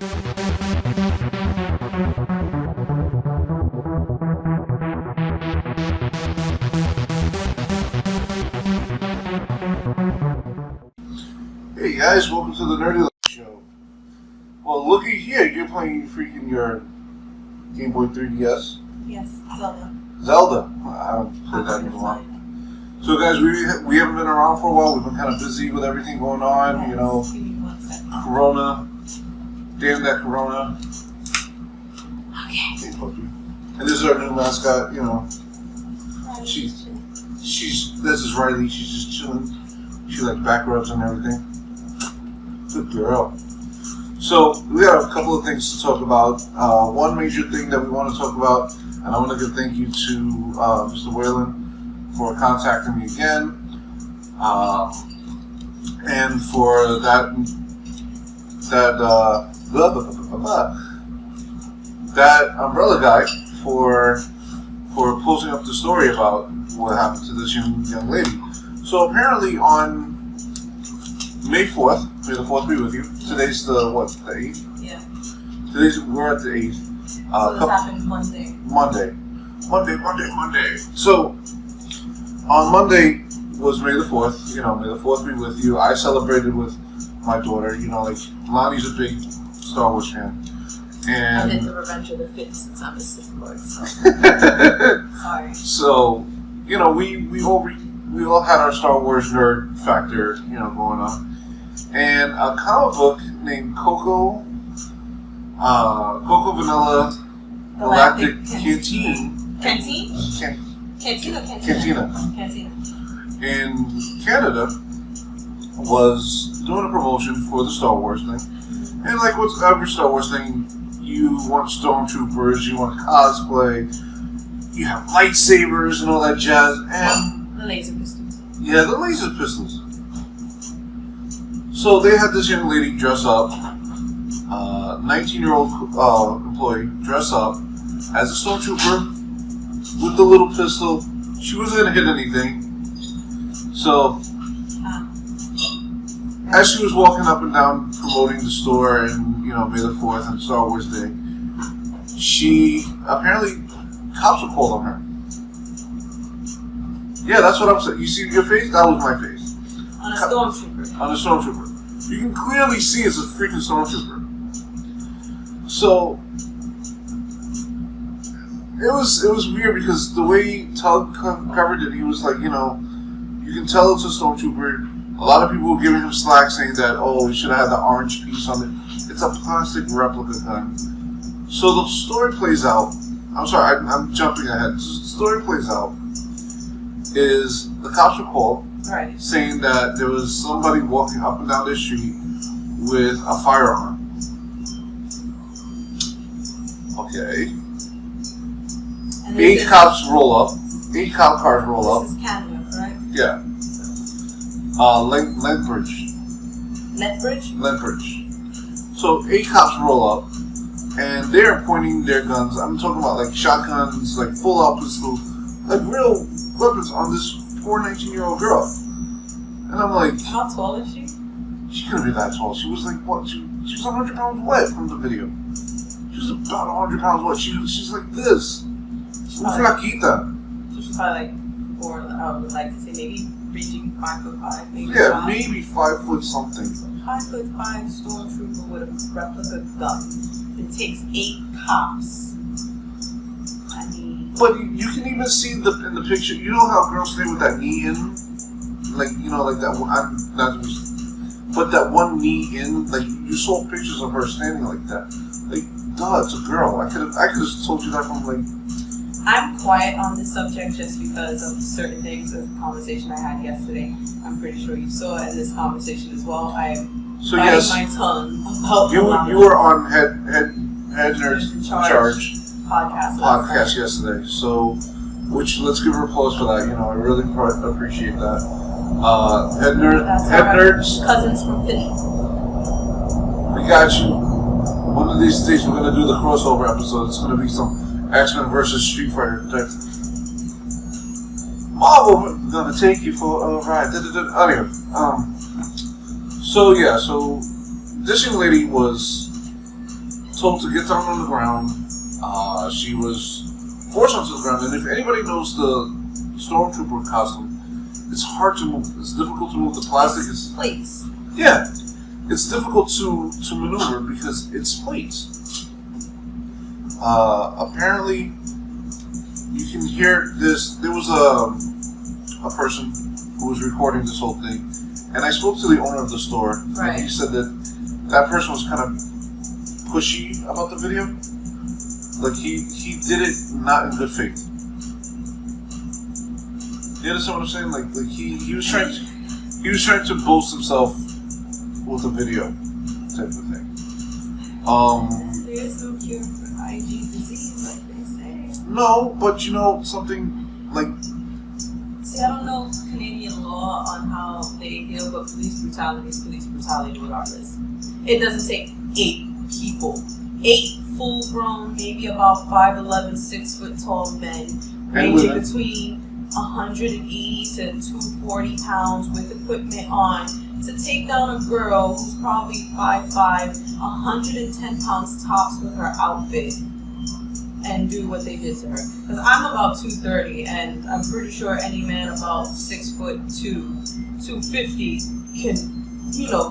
Hey guys, welcome to the Nerdy Life Show. Well, looky here, you're playing freaking your Game Boy 3DS. Yes, Zelda. Zelda. I haven't played that in a while. So guys, we haven't been around for a while. We've been kind of busy with everything going on. Yes. You know, Corona. Damn that Corona. Okay. Hey, fuck you. And this is our new mascot. You know, she's this is Riley. She's just chilling. She likes back rubs and everything. Good girl. So we got a couple of things to talk about. One major thing that we want to talk about, and I want to give thank you to Mr. Whalen for contacting me again, and for that umbrella guy for posting up the story about what happened to this young lady. So apparently on May 4th, may the 4th be with you. Today's the 8th? Yeah. We're at the 8th. So this happened Monday. So, on Monday was May the 4th. You know, may the 4th be with you. I celebrated with my daughter. You know, like, Lonnie's a big Star Wars fan. And I did the Revenge of the Fifth since I'm a Sith Lord, so. Sorry. So, you know, we all had our Star Wars nerd factor, you know, going on. And a comic book named Coco Vanilla Galactic Canteen. Canteen? Cantina. In Canada was doing a promotion for the Star Wars thing. And like with every Star Wars thing, you want stormtroopers, you want cosplay, you have lightsabers and all that jazz, and the laser pistols. Yeah, the laser pistols. So they had this young lady dress up, 19-year-old employee dress up as a stormtrooper with the little pistol. She wasn't gonna hit anything. So as she was walking up and down promoting the store and, you know, May the 4th and Star Wars Day, she apparently cops were called on her. Yeah, that's what I'm saying. You see your face? That was my face. On a stormtrooper. On a stormtrooper. You can clearly see it's a freaking stormtrooper. So it was weird because the way Tug covered it, he was like, you know, you can tell it's a stormtrooper. A lot of people were giving him slack saying that, oh, we should have had the orange piece on it. It's a plastic replica gun. So the story plays out. I'm sorry, I'm jumping ahead. The story plays out is the cops were called saying that there was somebody walking up and down the street with a firearm. Okay. And 8 cops roll up. 8 cop cars roll up. This is Canada, correct? Yeah. Lethbridge. Lethbridge. So 8 cops roll up, and they're pointing their guns. I'm talking about like shotguns, like full-out pistols, like real weapons on this poor 19-year-old girl. And I'm like, how tall is she? She couldn't be that tall. She was like, what? She was 100 pounds wet from the video. She was about 100 pounds wet. She's like this. Flaquita. So she's probably like 4, I would like to say maybe reaching 5'5". Maybe yeah, 5. maybe 5 foot something. 5'5" stormtrooper with a replica gun. It takes 8 cops. I mean, but you can even see in the picture. You know how girls stay with that knee in, like, you know, like that one. But that one knee in, like, you saw pictures of her standing like that. Like, duh, it's a girl. I could have told you that from like. I'm quiet on this subject just because of certain things. A conversation I had yesterday. I'm pretty sure you saw in this conversation as well. I am biting my tongue about you were on Head Nerds in Charge podcast yesterday. So, which let's give her applause for that. You know, I really appreciate that. Head Nerds cousins from Philly. We got you. One of these days we're gonna do the crossover episode. It's gonna be some X-Men versus Street Fighter type. Marvel gonna take you for a ride. Anyway, so this young lady was told to get down on the ground. She was forced onto the ground, and if anybody knows the Stormtrooper costume, it's hard to move. It's difficult to move. The plastic is plates. Yeah, it's difficult to maneuver because it's plates. Apparently, you can hear this. There was a person who was recording this whole thing, and I spoke to the owner of the store, and he said that person was kind of pushy about the video. Like he did it not in good faith. You understand what I'm saying? Like he was trying to boast himself with a video type of thing. There is no cure for IG disease, like they say. No, but you know something like. See, I don't know Canadian law on how they deal with police brutality regardless. It doesn't take 8 people, 8 full-grown, maybe about 5'11", 6 foot tall men, ranging between 180 to 240 pounds with equipment on, to take down a girl who's probably 5'5", 110 pounds tops with her outfit, and do what they did to her. Because I'm about 230, and I'm pretty sure any man about 6'2", 250 can,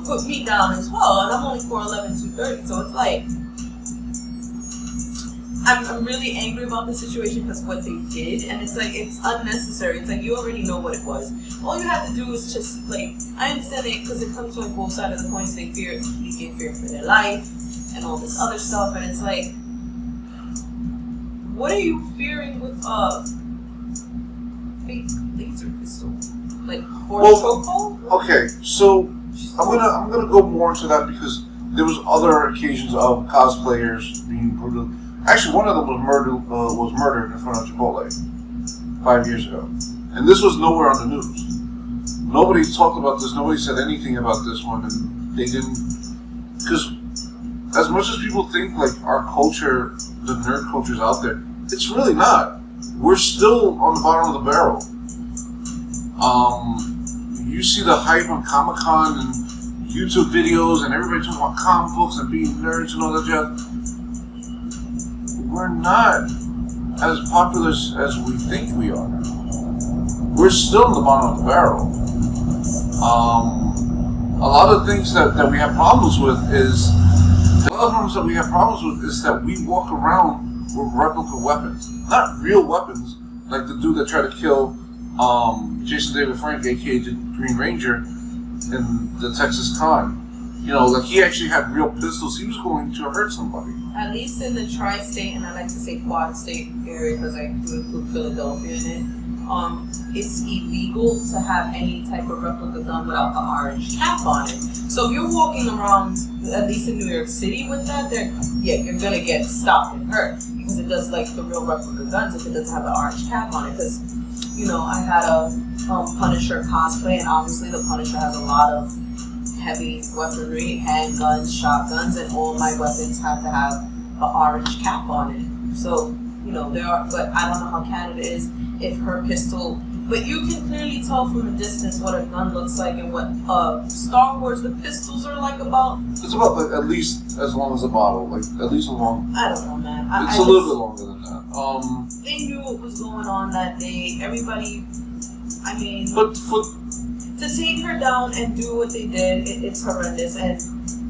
put me down as well. And I'm only 4'11", 230, so it's like, I'm really angry about the situation because what they did, and it's like, it's unnecessary. It's like, you already know what it was. All you have to do is just, like, I understand it because it comes to like both sides of the coins. They get fear for their life and all this other stuff, and it's like, what are you fearing with a fake laser pistol? Like, for a chokehold? Okay, so I'm gonna go more into that because there was other occasions of cosplayers being brutal. Actually, one of them was murdered in front of Chipotle 5 years ago, and this was nowhere on the news. Nobody talked about this. Nobody said anything about this one, and they didn't. Because as much as people think like our culture, the nerd culture is out there, it's really not. We're still on the bottom of the barrel. You see the hype on Comic-Con and YouTube videos, and everybody talking about comic books and being nerds and all that jazz. We're not as popular as we think we are. We're still in the bottom of the barrel. A lot of things that we have problems with is that we walk around with replica weapons, not real weapons, like the dude that tried to kill Jason David Frank, aka the Green Ranger, in the Texas Con. Like he actually had real pistols. He was going to hurt somebody. At least in the tri-state, and I like to say quad-state area because I do include Philadelphia in it, it's illegal to have any type of replica gun without the orange cap on it. So if you're walking around, at least in New York City with that, you're gonna get stopped and hurt because it does like the real replica guns if it doesn't have the orange cap on it. Because I had a Punisher cosplay, and obviously the Punisher has a lot of heavy weaponry, handguns, shotguns, and all my weapons have to have an orange cap on it. So, there are, but I don't know how Canada is, if her pistol, but you can clearly tell from a distance what a gun looks like and what Star Wars, the pistols are like about. It's about like, at least as long as a bottle, like at least long. I don't know, man. It's a little bit longer than that. They knew what was going on that day. Everybody, I mean. But to take her down and do what they did, it's horrendous, and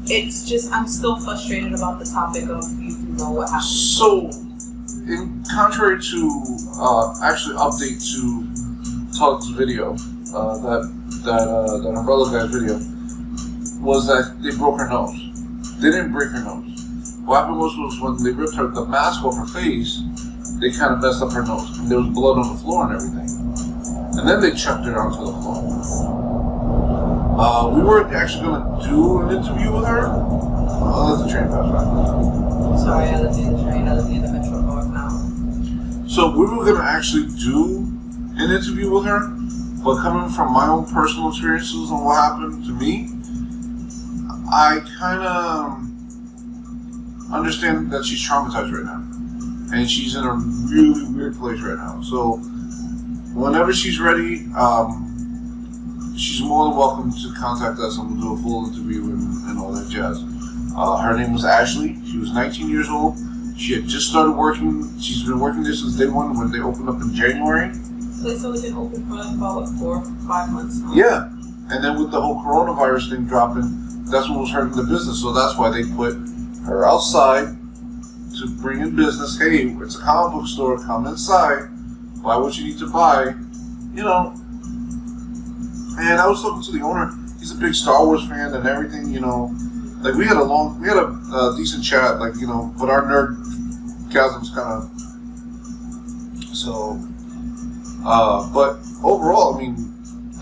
it's just, I'm still frustrated about the topic of you know what happened. So, in contrary to actually update to Tug's video, that Umbrella Guy's video, was that they broke her nose. They didn't break her nose. What happened was when they ripped the mask off her face, they kind of messed up her nose. And there was blood on the floor and everything. And then they chucked her onto the floor. We were actually going to do an interview with her. I'll let the train pass by. Sorry, I live near the train. I live near the Metro North now. So we were going to actually do an interview with her, but coming from my own personal experiences on what happened to me, I kind of understand that she's traumatized right now. And she's in a really weird place right now. So whenever she's ready, she's more than welcome to contact us and we'll do a full interview and all that jazz. Her name was Ashley. She was 19 years old. She had just started working. She's been working there since day one when they opened up in January. So it's only been open for like about, what, 4 or 5 months now? Yeah. And then with the whole coronavirus thing dropping, that's what was hurting the business. So that's why they put her outside to bring in business. Hey, it's a comic book store. Come inside. Buy what you need to buy. You know. And I was talking to the owner. He's a big Star Wars fan and everything, you know. Like, we had a decent chat, like, you know, but our nerdgasm's kind of, so, but overall, I mean,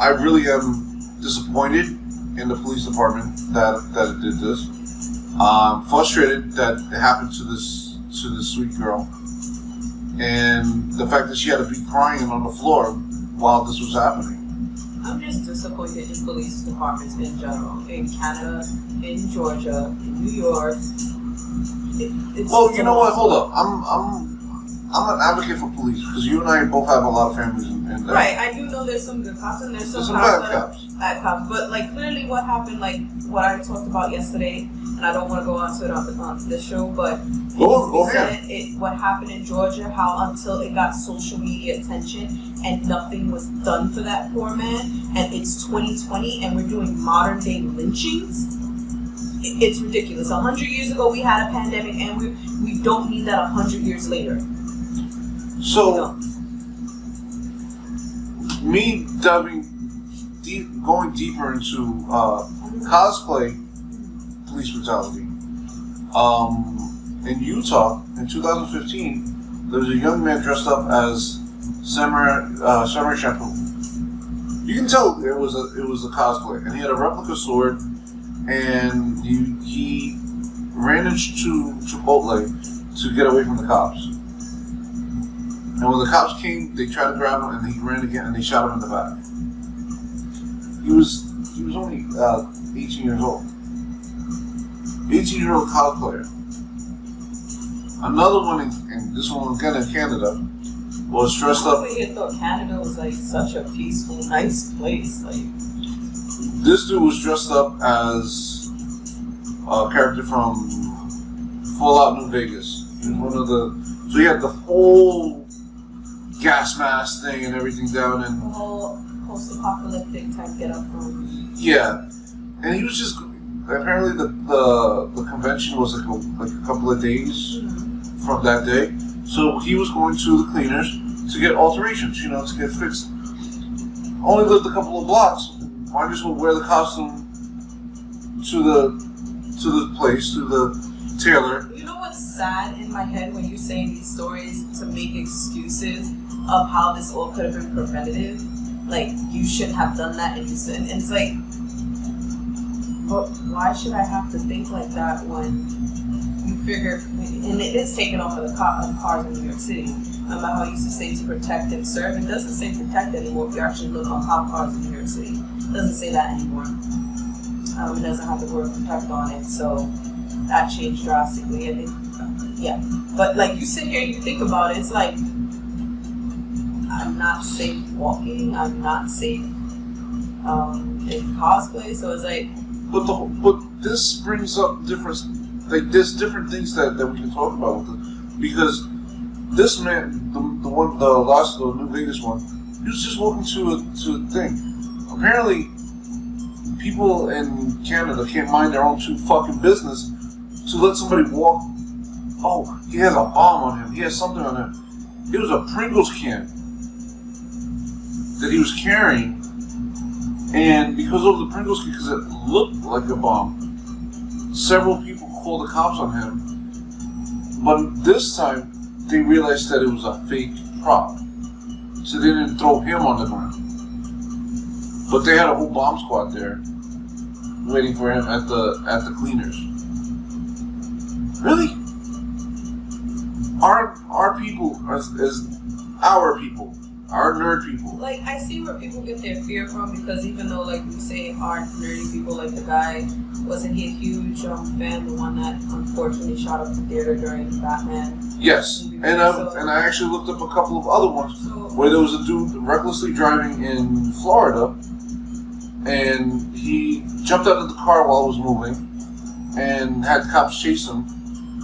I really am disappointed in the police department that it did this. Frustrated that it happened to this sweet girl, and the fact that she had to be crying on the floor while this was happening. I'm just disappointed in police departments in general. In Canada, in Georgia, in New York. Well, you know what? Hold up. I'm an advocate for police because you and I both have a lot of families in that. Right. I do know there's some good cops and there's some bad cops. Bad cops. But like clearly, what happened, like what I talked about yesterday, and I don't want to go on to it on this show, but what happened in Georgia, how until it got social media attention and nothing was done for that poor man, and it's 2020 and we're doing modern day lynchings. It's ridiculous. 100 years ago we had a pandemic and we don't need that 100 years later. So, me going deeper into cosplay police brutality. In Utah, in 2015, there was a young man dressed up as Samurai Champloo. You can tell it was a cosplay, and he had a replica sword, and he ran into Chipotle to get away from the cops. And when the cops came, they tried to grab him, and he ran again, and they shot him in the back. He was only 18 years old. 18-year-old cosplayer. Another one, and this one again in Canada, was dressed up. I thought Canada was like such a peaceful, nice place. Like, this dude was dressed up as a character from Fallout New Vegas. He was one of the. So he had the whole gas mask thing and everything down, and the whole post-apocalyptic type get-up from. Yeah, and he was just. Apparently, the convention was like a couple of days from that day. So he was going to the cleaners to get alterations, you know, to get fixed. Only lived a couple of blocks. Might as well wear the costume to the place, to the tailor. You know what's sad in my head when you're saying these stories to make excuses of how this all could have been preventative? Like, you shouldn't have done that, and it's like, but why should I have to think like that when you figure, and it is taken off of the cars in New York City. Remember how I used to say to protect and serve? It doesn't say protect anymore if you actually look on cop cars in New York City. It doesn't say that anymore. It doesn't have the word protect on it, so that changed drastically. I think, yeah. But like you sit here and you think about it, it's like, I'm not safe walking, I'm not safe in cosplay, so it's like, But this brings up different, like there's different things that we can talk about with it, because this man, the New Vegas one, he was just walking to a thing. Apparently, people in Canada can't mind their own two fucking business to let somebody walk. Oh, he has a bomb on him. He has something on him. It was a Pringles can that he was carrying. And because of the Pringles, because it looked like a bomb, several people called the cops on him. But this time, they realized that it was a fake prop. So they didn't throw him on the ground. But they had a whole bomb squad there, waiting for him at the cleaners. Really? Our people is our people. Our nerd people. Like, I see where people get their fear from, because even though, like, we say our nerdy people, like the guy, wasn't he a huge fan, the one that unfortunately shot up the theater during Batman? Yes, and I actually looked up a couple of other ones where there was a dude recklessly driving in Florida, and he jumped out of the car while it was moving, and had cops chase him.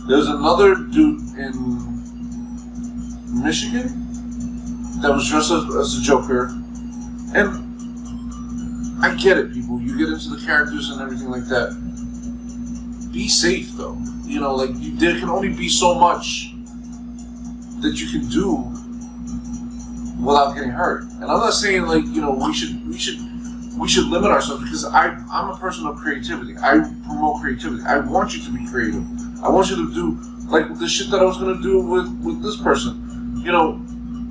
There's another dude in Michigan that was dressed as a Joker, and I get it, people. You get into the characters and everything like that. Be safe, though. You know, like there can only be so much that you can do without getting hurt. And I'm not saying like we should limit ourselves, because I'm a person of creativity. I promote creativity. I want you to be creative. I want you to do like the shit that I was gonna do with this person. You know,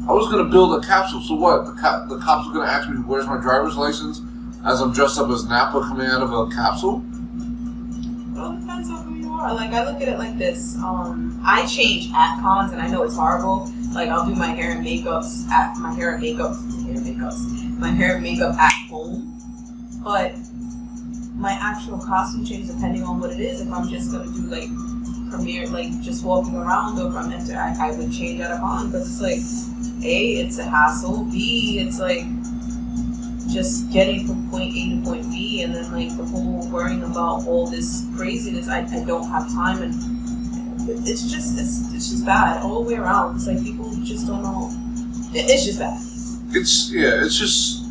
I was gonna build a capsule. So what? The cops are gonna ask me where's my driver's license as I'm dressed up as Nappa coming out of a capsule. Well, it depends on who you are. Like, I look at it like this. I change at cons, and I know it's horrible. Like, I'll do my hair and makeup at home. But my actual costume changes depending on what it is. If I'm just gonna do like premiere, like just walking around, or if I'm I would change at a con, because it's like, A, it's a hassle. B, it's like just getting from point A to point B, and then like the whole worrying about all this craziness. I don't have time, and it's just bad all the way around. It's like people just don't know. It's just bad. It's just.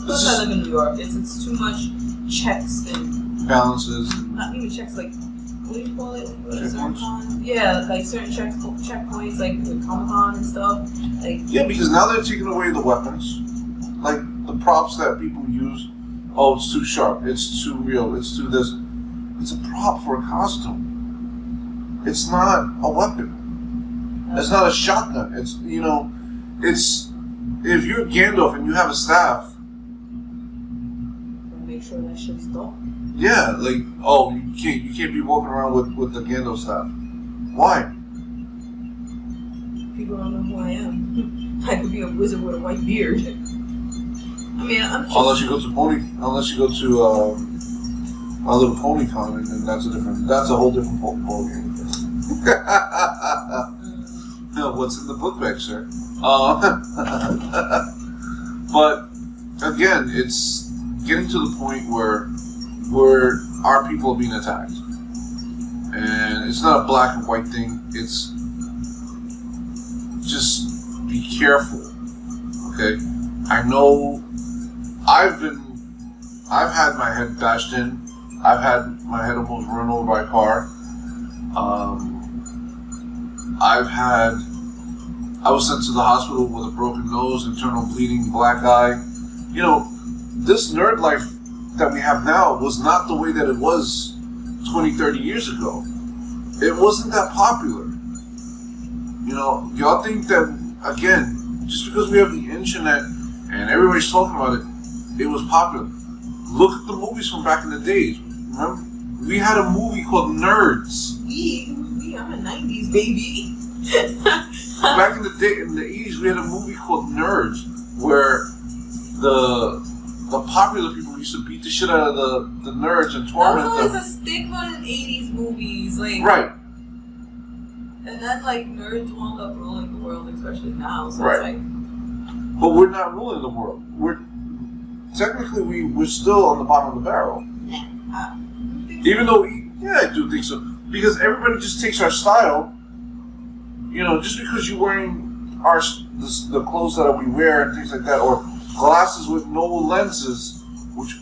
Plus, I live in New York. It's too much checks and balances. Not even checks, like what do you call it? Yeah, like certain checkpoints, like with Comic-Con and stuff. Like yeah, because now they're taking away the weapons. Like the props that people use, oh, it's too sharp, it's too real, it's too this. It's a prop for a costume. It's not a weapon. It's not a shotgun. It's it's if you're Gandalf and you have a staff. Make sure that shit's done. Yeah, like you can't be walking around with the Gandalf staff. Why? People don't know who I am. I could be a wizard with a white beard. I mean, I'm just... Unless you go to My Little Pony Con, and that's a whole different ball game. What's in the book bag, sir? But again, it's getting to the point where our people are being attacked, and it's not a black and white thing. It's just be careful, okay? I know I've had my head bashed in. I've had my head almost run over by a car. I was sent to the hospital with a broken nose, internal bleeding, black eye. This nerd life that we have now was not the way that it was 20, 30 years ago. It wasn't that popular. Y'all think that, again, just because we have the internet and everybody's talking about it, it was popular. Look at the movies from back in the days. Remember? We had a movie called Nerds. I'm a 90s baby. Back in the 80s, we had a movie called Nerds, where the popular people used to beat the shit out of the nerds and torment them. That was always a stigma in 80s movies, like right. And then like nerds wound up ruling the world, especially now. So right. It's like, but we're not ruling the world. We're still on the bottom of the barrel. Even though, I do think so, because everybody just takes our style. Just because you're wearing the clothes that we wear and things like that, or glasses with no lenses, which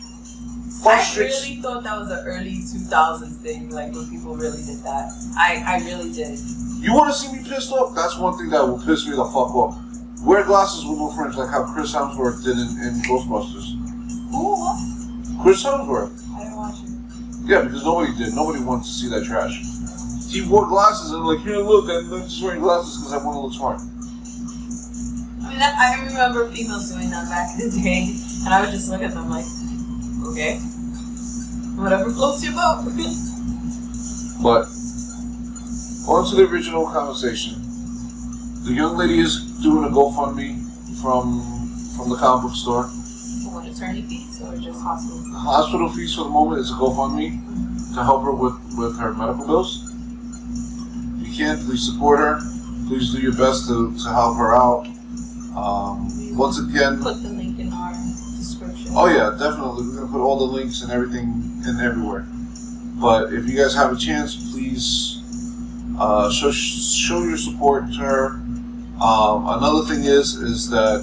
frustrates. I really thought that was an early 2000s thing, like when people really did that. I really did. You want to see me pissed off? That's one thing that will piss me the fuck off. Wear glasses with no fringe, like how Chris Hemsworth did in Ghostbusters. Who? Chris Hemsworth. I didn't watch it. Yeah, because nobody did. Nobody wanted to see that trash. He wore glasses and like, here, look, I'm just wearing glasses because I want to look smart. I mean, I remember females doing that back in the day, and I would just look at them like, okay, whatever floats your boat. But on to the original conversation. The young lady is doing a GoFundMe from the comic book store. For attorney fees or just hospital fees? Hospital fees for the moment is a GoFundMe to help her with her medical bills. If you can, please support her. Please do your best to help her out. Once again, put the link in our description. Oh yeah, definitely. We're gonna put all the links and everything in everywhere. But if you guys have a chance, please show your support to her. Another thing is that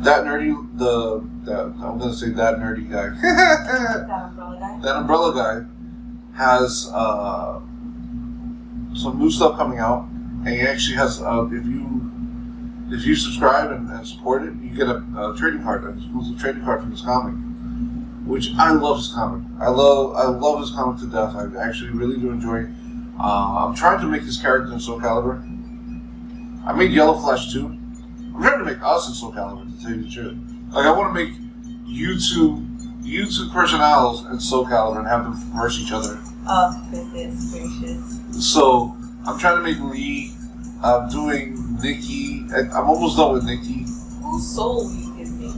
I'm gonna say that nerdy guy. That umbrella guy has some new stuff coming out, and he actually has if you subscribe and support it, you get a trading card, an exclusive trading card from his comic. Which I love his comic. I love his comic to death. I actually really do enjoy it. I'm trying to make his character in Soul Calibur. I made Yellow Flash too. I'm trying to make us in Soul Calibur, to tell you the truth. Like, I want to make YouTube personals in Soul Calibur and have them verse each other. Oh, goodness gracious. So, I'm trying to make Lee. I'm doing Nikki. I'm almost done with Nikki. Whose soul will you give me?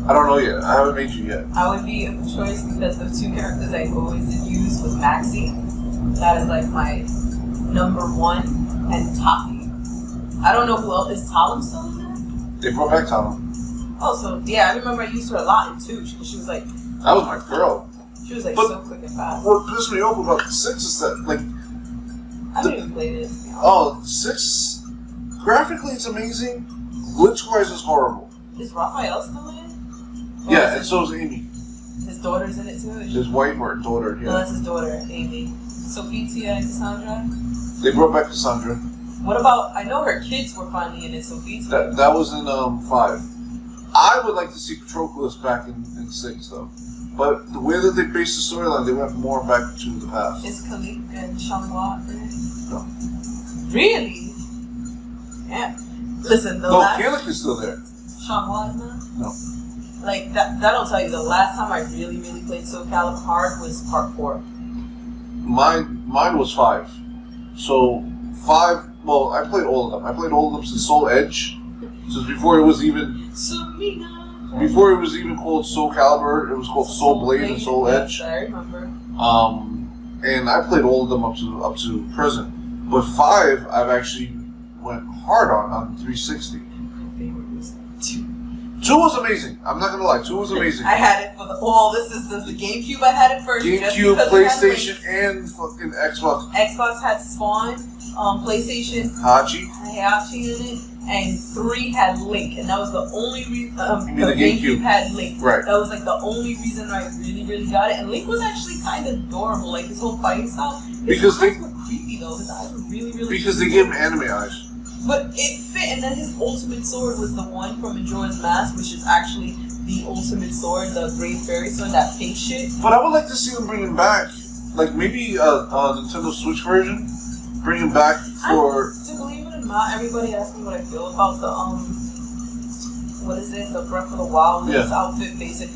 I don't know yet. I haven't made you yet. I would be of choice because the two characters I always use was Maxie. That is like my number one, and Taki. I don't know who else. Is Talum still in there? They brought back Talum. Oh, so yeah, I remember I used her a lot in 2. She was like... That was my girl. She was like so quick and fast. What pissed me off about the 6 is that, like... I haven't even played it. Oh, 6... Graphically, it's amazing. Glitch-wise, it's horrible. Is Raphael still in it? Yeah, and so is Amy. His daughter's in it too? His wife or daughter, yeah. No, that's his daughter, Amy. Sophia and Cassandra? They brought back Cassandra. What about... I know her kids were finally in it, Sophia. That was in 5. I would like to see Patroclus back in 6, though. But the way that they based the storyline, they went more back to the past. Is Khalik and Shanghua in it? No. Really? Yeah. Listen, Khalik is still there. Shanghua is not? No. Like, that'll tell you, the last time I really played Soul Calibur hard was part 4. Mine was 5. So, 5, well, I played all of them. I played all of them since Soul Edge. Since before it was even called Soul Calibur, it was called Soul Blade and Soul Edge. I remember. And I played all of them up to present. But 5, I've actually went hard on 360. My favorite was 2. 2 was amazing. I'm not gonna lie, 2 was amazing. I had it for the GameCube. I had it first. GameCube, PlayStation, and fucking Xbox. Xbox had Spawn. PlayStation Hachi in it, and 3 had Link, and that was the only reason. The GameCube had Link. Right. That was like the only reason I really got it. And Link was actually kind of adorable, like his whole fighting style. His eyes were creepy though. His eyes were really. Because they gave him anime eyes. But it fit, and then his ultimate sword was the one from Majora's Mask, which is actually the ultimate sword, the Great Fairy Sword, that pink shit. But I would like to see them bring him back, like maybe a Nintendo Switch version. Bring him back for. To believe it or not, everybody asks me what I feel about the the Breath of the Wild Link's outfit, basic. I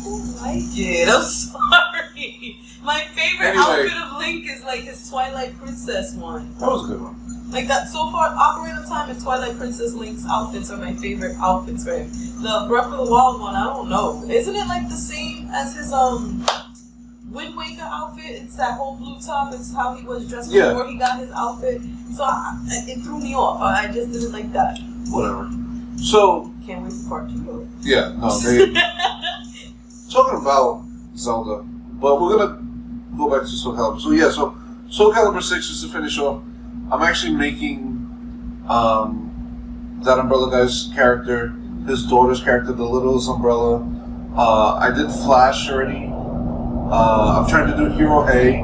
don't like it. I'm sorry. My favorite outfit of Link is like his Twilight Princess one. That was a good one. Like that, so far, Ocarina of Time and Twilight Princess Link's outfits are my favorite outfits for him. The Breath of the Wild one, I don't know. Isn't it like the same as his Wind Waker outfit? It's that whole blue top. It's how he was dressed before he got his outfit. So it threw me off. I just didn't like that. Whatever. So can't wait for part 2 though. Yeah, no. They talking about Zelda, but we're gonna go back to Soul Calibur. So yeah, so Soul Calibur 6 is to finish off. I'm actually making that Umbrella guy's character, his daughter's character, the littlest Umbrella. I did Flash already. I'm trying to do Hero A.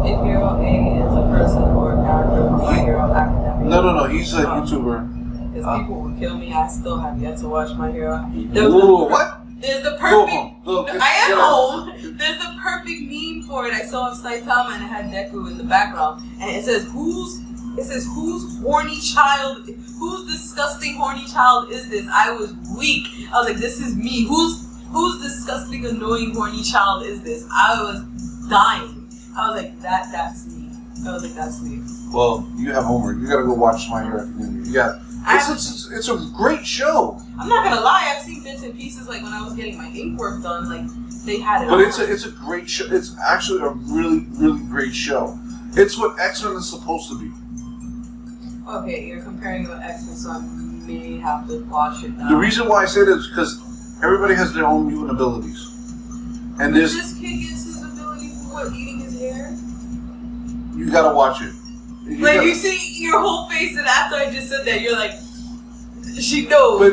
If Hero A is a person or a character from My Hero Academia. No, he's a YouTuber. Because people will kill me. I still have yet to watch My Hero. What? There's the perfect. Go home. I am home. There's the perfect meme for it. I saw of Saitama and it had Deku in the background, and it says whose horny child, whose disgusting horny child is this? I was weak. I was like, this is me. Whose disgusting annoying horny child is this? I was dying. I was like, that's me. That's me. Well, you have homework. You gotta go watch My Hero Academia. Yeah. It's a great show. I'm not gonna lie, I've seen bits and pieces like when I was getting my ink work done, like they had it. But it's a great show. It's actually a really, really great show. It's what X-Men is supposed to be. Okay, you're comparing it with X-Men, so I may have to watch it now. The reason why I say that is because everybody has their own mutant abilities. And this kid gets his ability from what, eating his hair? You gotta watch it. You see your whole face, and after I just said that, you're like, she knows. But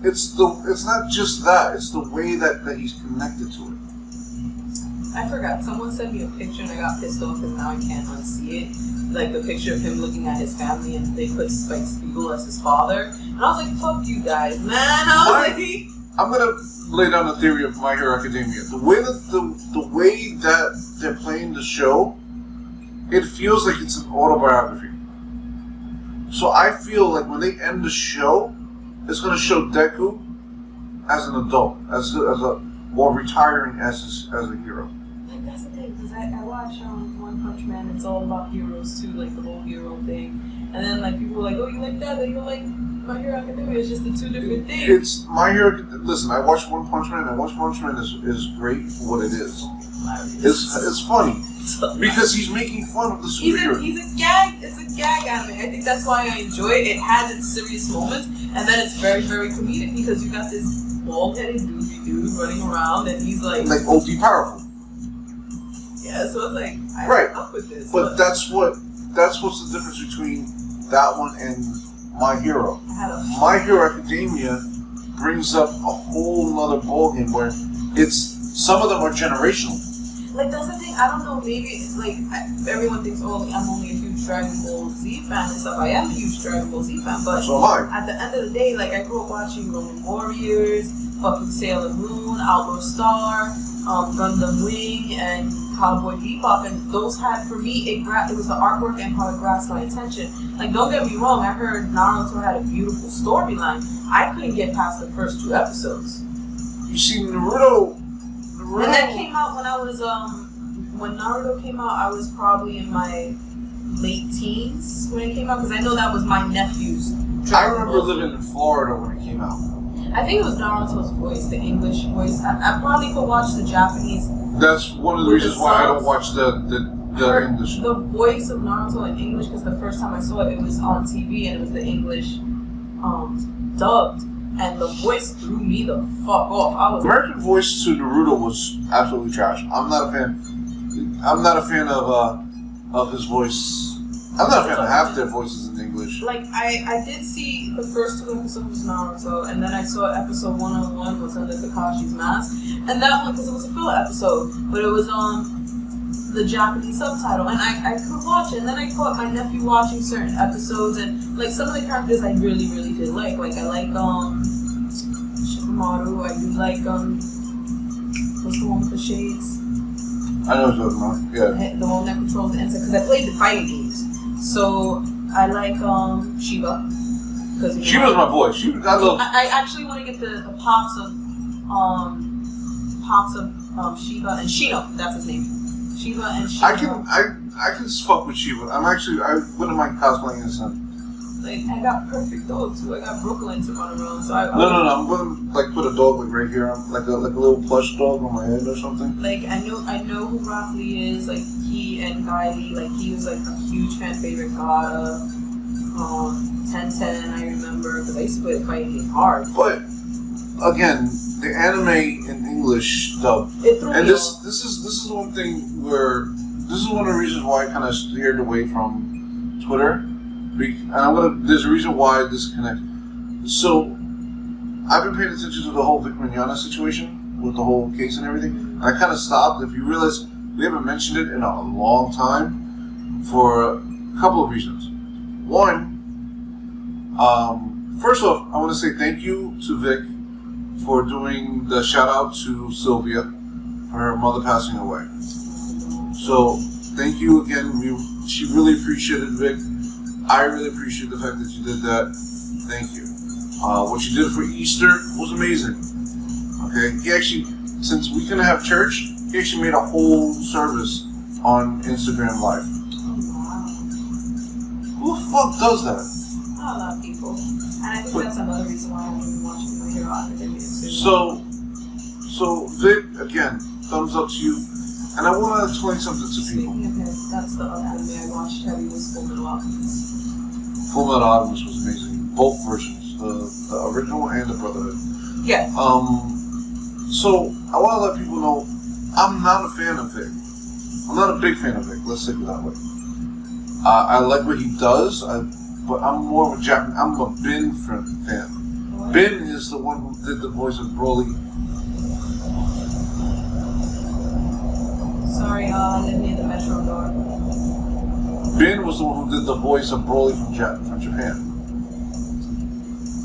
it's not just that. It's the way that he's connected to it. I forgot. Someone sent me a picture, and I got pissed off because now I can't unsee it. Like the picture of him looking at his family, and they put Spike Spiegel as his father, and I was like, "Fuck you guys, man!" I'm gonna lay down the theory of My Hero Academia. The way that they're playing the show, it feels like it's an autobiography. So I feel like when they end the show, it's gonna show Deku as an adult, as a or retiring as a hero. Like that's the thing, because I watch One Punch Man. It's all about heroes too, like the whole hero thing. And then like people are like, "Oh, you like that?" Then you're like, My Hero Academia is just the two different things. It's My Hero. Listen, I watched One Punch Man, and One Punch Man is great for what it is. It's funny because he's making fun of the superhero. He's a gag. It's a gag anime. I think that's why I enjoy it. It has its serious moments, and then it's very, very comedic because you got this bald-headed goofy dude running around, and he's like OD powerful. Yeah, so it's like I right. up with this. But that's what's the difference between that one and My Hero. My Hero Academia brings up a whole nother ballgame where some of them are generational. Like that's the thing. I don't know. Maybe like everyone thinks, "Oh, I'm only a huge Dragon Ball Z fan and stuff." I am a huge Dragon Ball Z fan, but so am I. At the end of the day, like I grew up watching Roman Warriors, fucking Sailor Moon, Outlaw Star, Gundam Wing, and Cowboy Bebop, and those had for me it was the artwork and how it grasped my attention. Like don't get me wrong, I heard Naruto had a beautiful storyline. I couldn't get past the first 2 episodes. You see, Naruto. And that came out when I was when Naruto came out, I was probably in my late teens when it came out because I know that was my nephew's. I remember living in Florida when it came out. I think it was Naruto's voice, the English voice. I probably could watch the Japanese. That's one of the reasons why I don't watch the English. The voice of Naruto in English because the first time I saw it, it was on TV and it was the English dubbed. And the voice threw me the fuck off. American voice to Naruto was absolutely trash. I'm not a fan of his voice. I'm not a fan of half their voices in English. Like I did see the first 2 episodes of Naruto, and then I saw episode 101 was under Kakashi's mask, and that one because it was a filler episode, but it was the Japanese subtitle, and I could watch it. And then I caught my nephew watching certain episodes, and like some of the characters I really, really did like. Like I like Shikamaru. I do like what's the one with the shades? I know what you're talking about. Yeah. The one that controls the insect because I played the fighting games. So I like Shiba. Shiba's my boy. I actually want to get the pops of Shiba and Shino. That's his name. Shiba and Shino. I can fuck with Shiba. I wouldn't mind cosplaying his son. Like I got Perfect Dog too. I got Brooklyn to run around. So No. I'm gonna like put a dog like right here, like a little plush dog on my head or something. Like I know who Rock Lee is. Like he and Guy Lee. Like he was like a huge fan favorite god. 1010. I remember because I used to play the fighting game hard. But again, the anime in English dub. It threw me off. This is one thing where this is one of the reasons why I kind of steered away from Twitter. And there's a reason why I disconnect. So, I've been paying attention to the whole Vic Mignogna situation with the whole case and everything. And I kind of stopped. If you realize, we haven't mentioned it in a long time for a couple of reasons. One, first off, I want to say thank you to Vic for doing the shout out to Sylvia for her mother passing away. So, thank you again. She really appreciated Vic. I really appreciate the fact that you did that. Thank you. What you did for Easter was amazing. Okay, he actually, since we couldn't have church, he actually made a whole service on Instagram Live. Who the fuck does that? A lot of people, and I think that's another reason why I'm watching My Hero Academia. So Vic, again, thumbs up to you. And I want to explain something to people. Speaking of his, that's the other anime I watched heavy was Full Metal Alchemist. Full Metal Alchemist was amazing. Both versions, the original and the Brotherhood. Yeah. So I want to let people know I'm not a fan of Vic. I'm not a big fan of Vic. Let's say it that way. I like what he does, but I'm more of a Japanese. I'm a Ben fan. What? Ben is the one who did the voice of Broly. Sorry, I live near the metro door. Ben was the one who did the voice of Broly from Japan.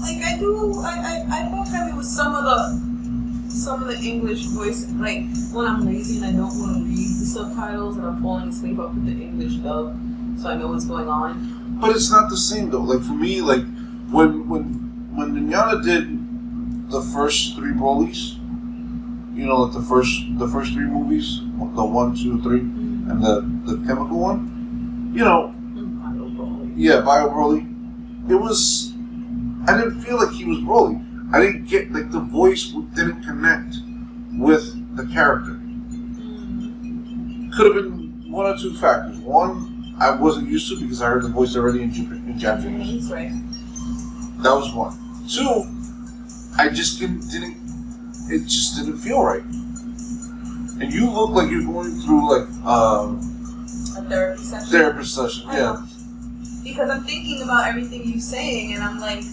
Like I thought that it was some of the English voice. Like when I'm lazy and I don't want to read the subtitles and I'm falling asleep, I'll put the English dub so I know what's going on. But it's not the same though. Like for me, like when Mignana did the first 3 Brolys, you know, like the first 3 movies, the 1, 2, 3, and the chemical one, you know, Bio Broly. Yeah, Bio Broly. It was. I didn't feel like he was Broly. I didn't get like the voice didn't connect with the character. Could have been 1 or 2 factors. One, I wasn't used to because I heard the voice already in Japanese. Right. That was 1. 2, I just didn't. It just didn't feel right. And you look like you're going through like a therapy session. Therapist session, yeah. Because I'm thinking about everything you're saying, and I'm like,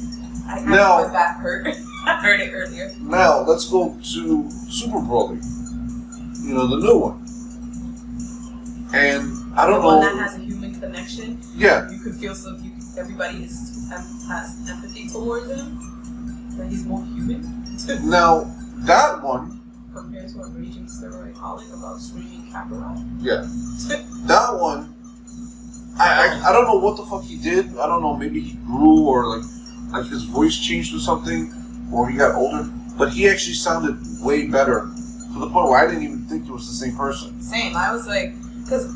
Now- my back hurt. I heard it earlier. Now let's go to Super Broly. You know, the new one. And I don't The know. one that has a human connection. Yeah. You could feel everybody has empathy towards him. That he's more human. Now that one. Compared to a raging steroidholic about screaming Kakarot. Yeah. That one. I don't know what the fuck he did. I don't know. Maybe he grew or like his voice changed or something, or he got older. But he actually sounded way better to the point where I didn't even think it was the same person. Same. I was like, because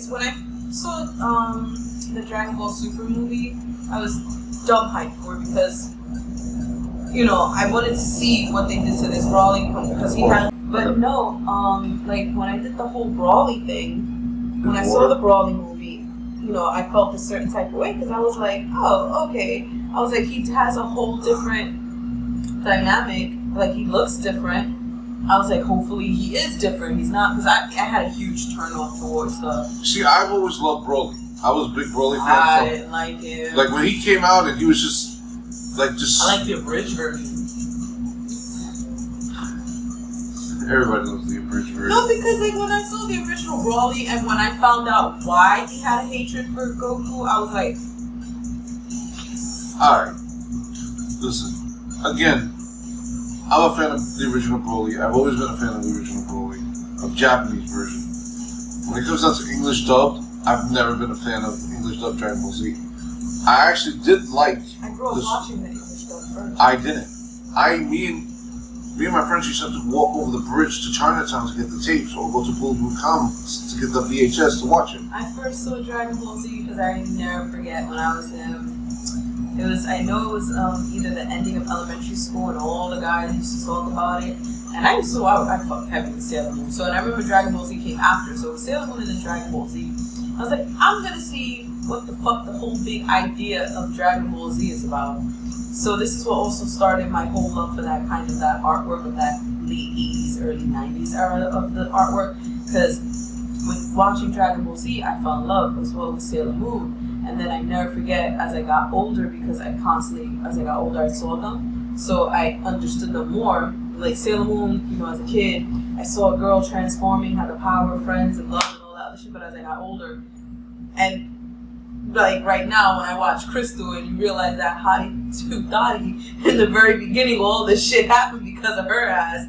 when I saw the Dragon Ball Super movie, I was dumb hyped for it because, you know, I wanted to see what they did to this Broly because he had. But no, like when I did the whole Broly thing, when I saw the Broly movie, you know, I felt a certain type of way because I was like, oh, okay. I was like, he has a whole different dynamic. Like he looks different. I was like, hopefully he is different. He's not, because I had a huge turn off towards the. See, I've always loved Broly. I was a big Broly fan. I didn't like him. Like when he came out and he was just I like the abridged version. Everybody loves the abridged version. No, because like when I saw the original Broly and when I found out why he had a hatred for Goku, I was like, alright. Listen. Again, I'm a fan of the original Broly. I've always been a fan of the original Broly. Of Japanese version. When it comes down to English dubbed, I've never been a fan of English dubbed Dragon Ball Z. I actually did like. I grew up watching the English dub first. I didn't. Me and my friends used to have to walk over the bridge to Chinatown to get the tapes, or go to Bulu.com to get the VHS to watch it. I first saw Dragon Ball Z because I never forget when I was I know it was either the ending of elementary school and all the guys used to talk about it. And I fucked heavy with Sailor Moon. So and I remember Dragon Ball Z came after. So it was Sailor Moon and then Dragon Ball Z. I was like, I'm gonna see what the fuck the whole big idea of Dragon Ball Z is about. So this is what also started my whole love for that kind of that artwork of that late 80s, early 90s era of the artwork. Because with watching Dragon Ball Z, I fell in love as well with Sailor Moon. And then I never forget as I got older, because as I got older, I saw them. So I understood them more. Like Sailor Moon, you know, as a kid, I saw a girl transforming, had the power of friends and love and all that other shit. But as I got older, and like right now when I watch Crystal and you realize that Hottie to Dottie in the very beginning, all this shit happened because of her ass.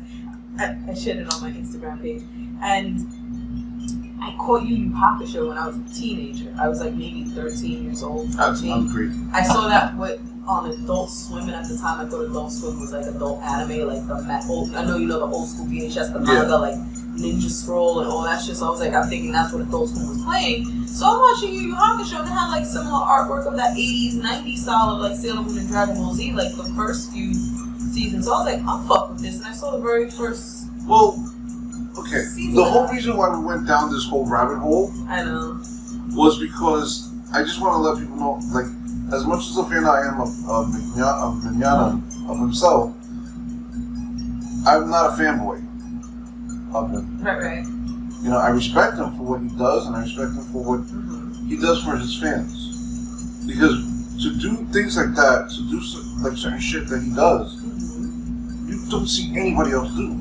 I shared it on my Instagram page. And I caught Yu Yu Hakusho when I was a teenager. I was like maybe 13 years old. That's great. I saw that on Adult Swim, and at the time I thought Adult Swim was like adult anime, like I know you know the old school VHS, the manga, like Ninja Scroll and all that shit. So I was like, I'm thinking that's what Adult Swim was playing. So I'm watching Yu Yu Hakusho, and they had like similar artwork of that 80s, 90s style of like Sailor Moon and Dragon Ball Z, like the first few seasons. So I was like, I'll fuck with this, and I saw the very first. Well, okay. The whole reason why we went down this whole rabbit hole, I know, was because I just want to let people know, like, as much as a fan I am of Mignana, of himself, I'm not a fanboy of him. Right. You know, I respect him for what he does, and I respect him for what he does for his fans. Because to do things like that, to do like certain shit that he does, you don't see anybody else do.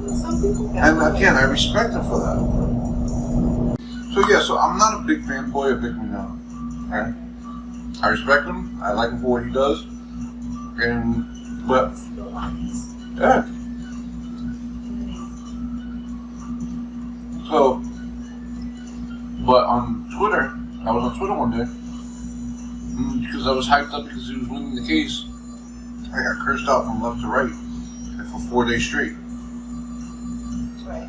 Some people can. And again, I respect him for that. So yeah, so I'm not a big fanboy of Vic Mignogna. Right? I respect him. I like him for what he does. But yeah. So, but on Twitter, I was on Twitter one day because I was hyped up because he was winning the case. I got cursed out from left to right and for 4 days straight. Right.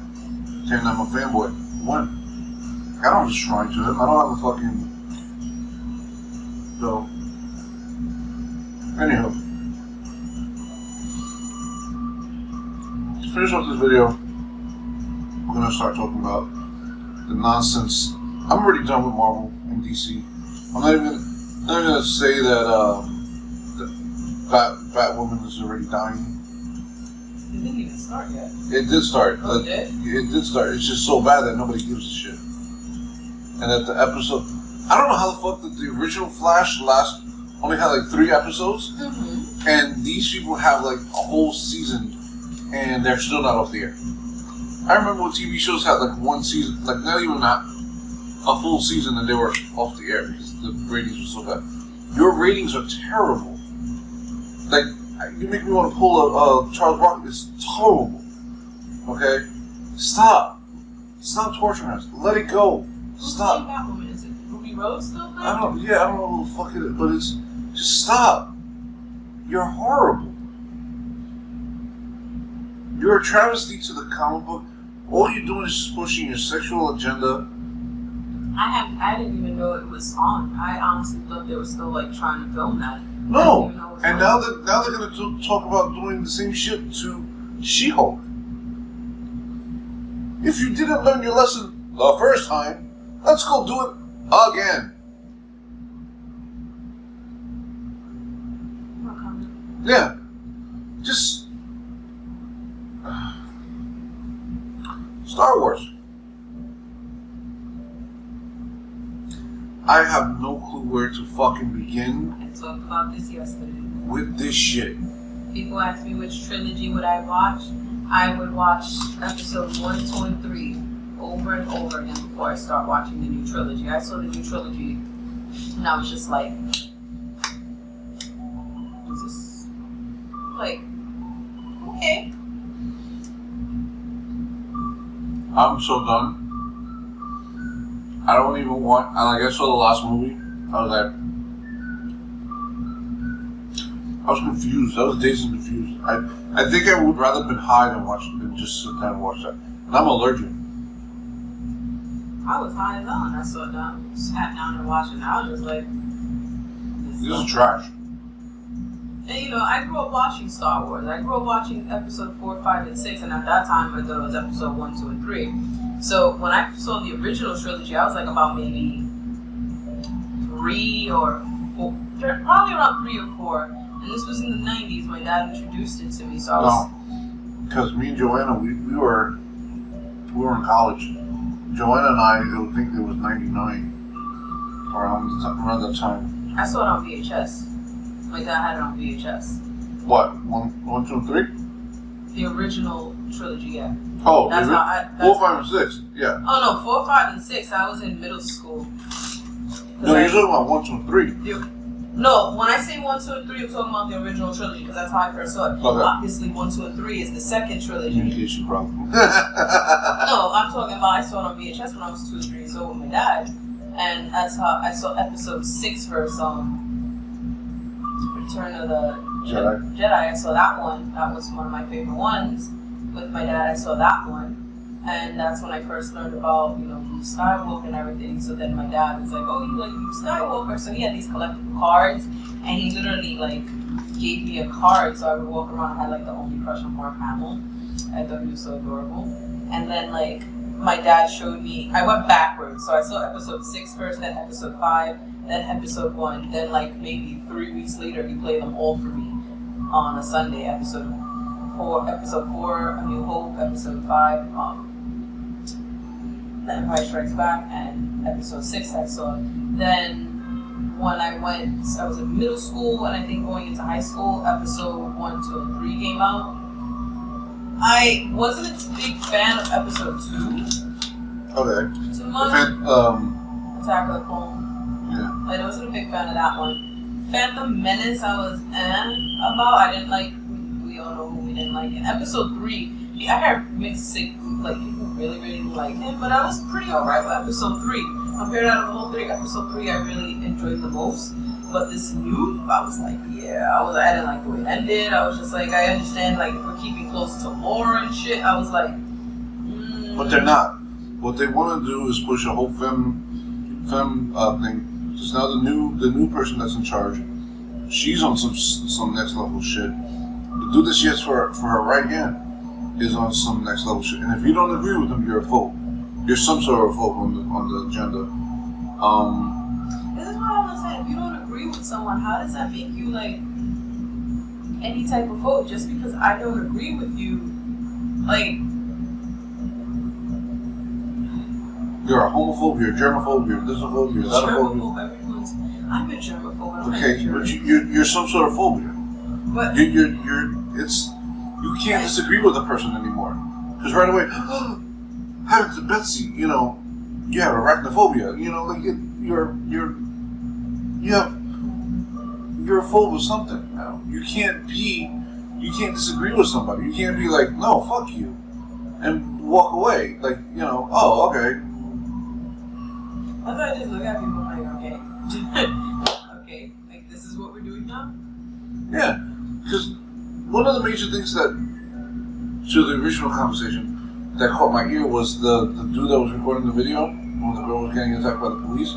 Saying I'm a fanboy. What? I don't have a shrine to him. I don't have a fucking. So, anyhow, to finish off this video, we're gonna start talking about the nonsense. I'm already done with Marvel and DC. I'm not even gonna say that Batwoman is already dying. It didn't even start yet. It did start. Oh, it did? It did start. It's just so bad that nobody gives a shit. And at the episode, I don't know how the fuck that the original Flash only had like 3 episodes, and these people have like a whole season, and they're still not off the air. I remember when TV shows had like 1 season, like not even a full season, and they were off the air because the ratings were so bad. Your ratings are terrible. Like, you make me want to pull a Charles Barkley. It's terrible. Okay? Stop torturing us. Let it go. Stop. Who's Batwoman? Is it Ruby Rose still? I don't know who the fuck it is, but it's just stop. You're horrible. You're a travesty to the comic book. All you're doing is just pushing your sexual agenda. I didn't even know it was on. I honestly thought they were still like trying to film that. No, and now they're gonna talk about doing the same shit to She-Hulk. If you didn't learn your lesson the first time, let's go do it again. Yeah, just Star Wars. I have no clue where to fucking begin. I talked about this yesterday. With this shit. People ask me which trilogy would I watch. I would watch episode 1, 2, and 3 over and over again before I start watching the new trilogy. I saw the new trilogy and I was just like, is this like, okay. I'm so done. I don't even want. I saw the last movie. I was confused. I was dazed and confused. I think I would rather been high than just sit down and watch that. And I'm allergic. I was high as hell and I sat down and watched it. And I was just like, this is trash. And you know, I grew up watching Star Wars. I grew up watching episode 4, 5, and 6, and at that time I thought it was episode 1, 2, and 3. So when I saw the original trilogy, I was like about maybe 3 or 4, probably around 3 or 4. And this was in the 90s. My dad introduced it to me, so I was. No, because me and Joanna, we were in college. Joanna and I think it was 99 around that time. I saw it on VHS. My dad had it on VHS. What? 1, 2, and 3? The original trilogy, yeah. Oh, that's 4, 5, and 6. Yeah. Oh no, 4, 5, and 6. I was in middle school. No, you're talking about 1, 2, and 3. No, when I say 1, 2, and 3, I'm talking about the original trilogy because that's how I first saw it. Okay. Obviously, 1, 2, and 3 is the second trilogy. Communication problem. No, I'm talking about I saw it on VHS when I was 2 or 3 years old with my dad, and that's how I saw episode 6 first. Return of the Jedi. I saw that one. That was one of my favorite ones. With my dad, I saw that one. And that's when I first learned about, Luke Skywalker and everything. So then my dad was like, oh, you like Luke Skywalker? So he had these collectible cards. And he literally, gave me a card. So I would walk around. I had, the only crush on Mark Hamill. I thought he was so adorable. And then, my dad showed me, I went backwards. So I saw episode 6 first, then episode 5, then episode 1. Then, maybe 3 weeks later, he played them all for me on a Sunday, episode episode 4, A New Hope, episode 5, The Empire Strikes Back, and episode 6 I saw. Then when I was in middle school, and I think going into high school, episode 1, 2, and 3 came out. I wasn't a big fan of episode 2. Okay. Too much. Attack of the Clone. Yeah. I wasn't a big fan of that one. Phantom Menace, I was about. I didn't like. We all know who we didn't like. In episode 3, I heard mixed like people really didn't like him, but I was pretty alright with episode 3. Compared out of the whole 3, episode 3 I really enjoyed the most. But this new, I was like, yeah, I didn't like the way it ended. I was just like, I understand, like, if we're keeping close to lore and shit, I was like, But they're not. What they want to do is push a whole femme thing. Because now the new person that's in charge, she's on some next level shit. The dude that she has for her right hand is on some next level shit. And if you don't agree with him, you're a phobe. You're some sort of a phobe on the agenda. This is what I want to say. If you don't agree with someone, how does that make you like any type of phobe? Just because I don't agree with you, like. You're a homophobe, you're a germaphobe, you're a thisophobe, you're a thatophobe. I'm a germaphobe. Okay, but you're some sort of phobia. But you can't disagree with the person anymore. Because right away, having to Betsy, you know, you have arachnophobia. You know, like you're a phobe of something. You know? You can't disagree with somebody. You can't be like, no, fuck you, and walk away. Like, you know, oh, okay. I thought I just look at people like, okay. Okay, like this is what we're doing now? Yeah, because one of the major things to the original conversation that caught my ear was the dude that was recording the video when the girl was getting attacked by the police.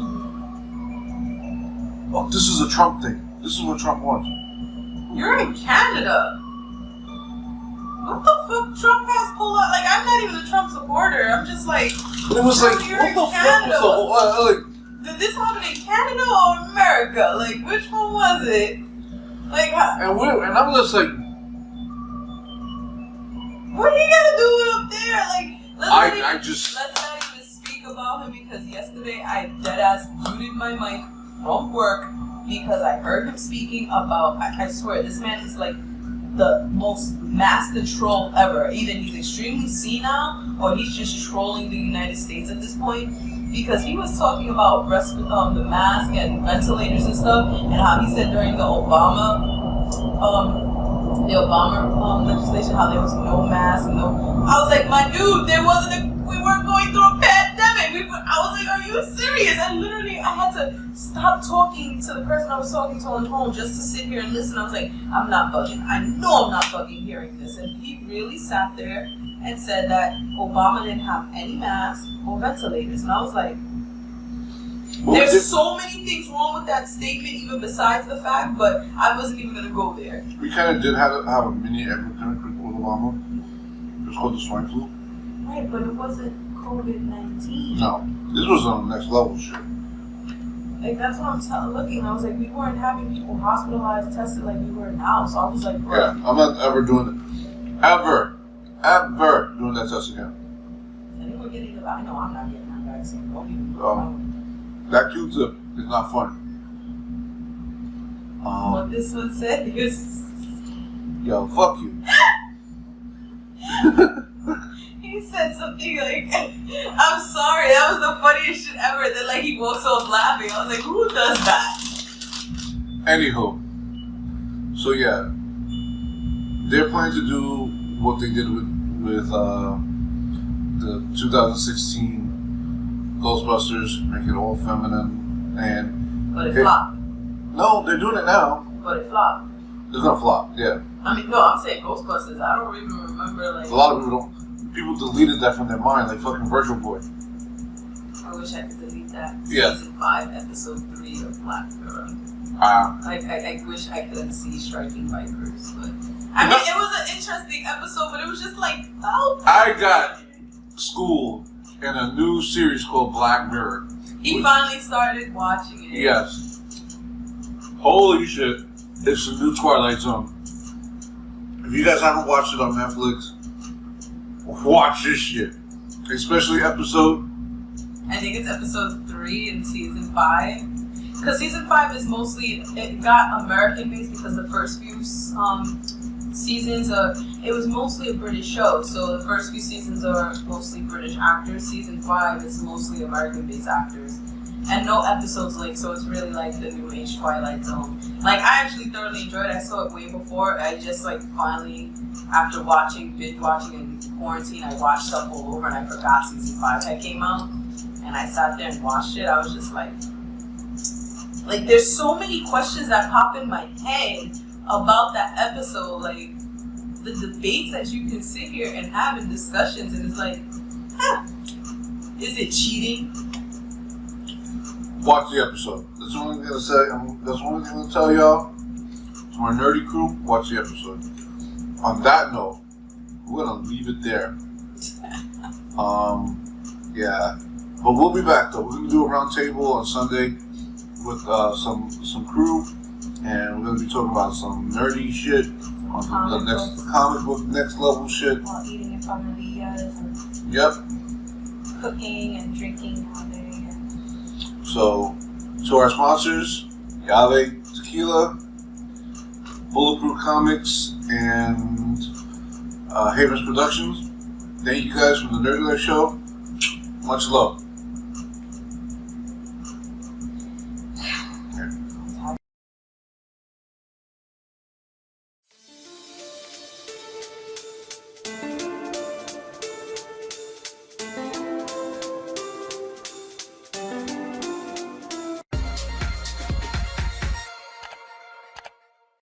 Oh, this is a Trump thing. This is what Trump wants. You're in Canada. What the fuck Trump has pulled out? Like, I'm not even a Trump supporter. I'm just like... But it was like, what the fuck was the whole... did this happen in Canada or America? Like, which one was it? Like, and I'm just like... What are you gonna do up there? Like, let's not even speak about him because yesterday I deadass muted my mic from work because I heard him speaking about... I swear, this man is like... the most master troll ever. Either he's extremely senile or he's just trolling the United States at this point. Because he was talking about the mask and ventilators and stuff, and how he said during the Obama legislation how there was no mask, I was like, my dude, we weren't going through a pandemic. I was like, are you serious? I had to stop talking to the person I was talking to on the phone just to sit here and listen. I was like, I'm not bugging. I know I'm not bugging hearing this. And he really sat there and said that Obama didn't have any masks or ventilators. And I was like, there's so many things wrong with that statement, even besides the fact, but I wasn't even going to go there. We kind of did have a mini epidemic with Obama. It was called the swine flu. Right, but it wasn't COVID-19. No, this was on the next level shit. Like, that's what I'm looking. I was like, we weren't having people hospitalized, tested like we were now. So I was like, bro. Yeah, I'm not ever doing it. Ever doing that test again. I think we're getting I know I'm not getting that vaccine. That Q-tip is not fun. What this one said is... Yo, fuck you. He said something like, I'm sorry, that was the funniest shit ever. Then like he walks off laughing. I was like, who does that? Anywho. So yeah. They're planning to do what they did with the 2016 Ghostbusters, make it all feminine, But it flopped. No, they're doing it now. But it flopped. It's gonna flop, yeah. I mean, no, I'm saying Ghostbusters. I don't even remember, like... A lot of people don't... People deleted that from their mind, like fucking Virtual Boy. I wish I could delete that. Yeah. Season 5, Episode 3 of Black Mirror. I wish I could unsee Striking Vipers, but... I mean, it was an interesting episode, but it was just like, oh... I got schooled in a new series called Black Mirror. He finally started watching it. Yes. Holy shit. It's the new Twilight Zone. If you guys haven't watched it on Netflix, watch this shit. Especially episode. I think it's episode 3 in season 5. Because season 5 is mostly, it got American based because the first few seasons, it was mostly a British show. So the first few seasons are mostly British actors. Season 5 is mostly American based actors. And no episodes late, so it's really like the new age Twilight Zone. Like, I actually thoroughly enjoyed it. I saw it way before. I just like finally, after binge watching in quarantine, I watched stuff all over and I forgot season 5 had came out. And I sat there and watched it. I was just like there's so many questions that pop in my head about that episode. Like, the debates that you can sit here and have in discussions, and it's like, is it cheating? Watch the episode. That's the only thing I'm gonna say. That's the only thing I'm gonna tell y'all. To my nerdy crew, watch the episode. On that note, we're gonna leave it there. Yeah. But we'll be back though. We're gonna do a round table on Sunday with some crew, and we're gonna be talking about some nerdy shit on the next comic book next level shit. While eating in familias and yep. Cooking and drinking all day. So, to our sponsors, Yave Tequila, Bulletproof Comics, and Havens Productions. Thank you guys from the Nerdy Life Show. Much love.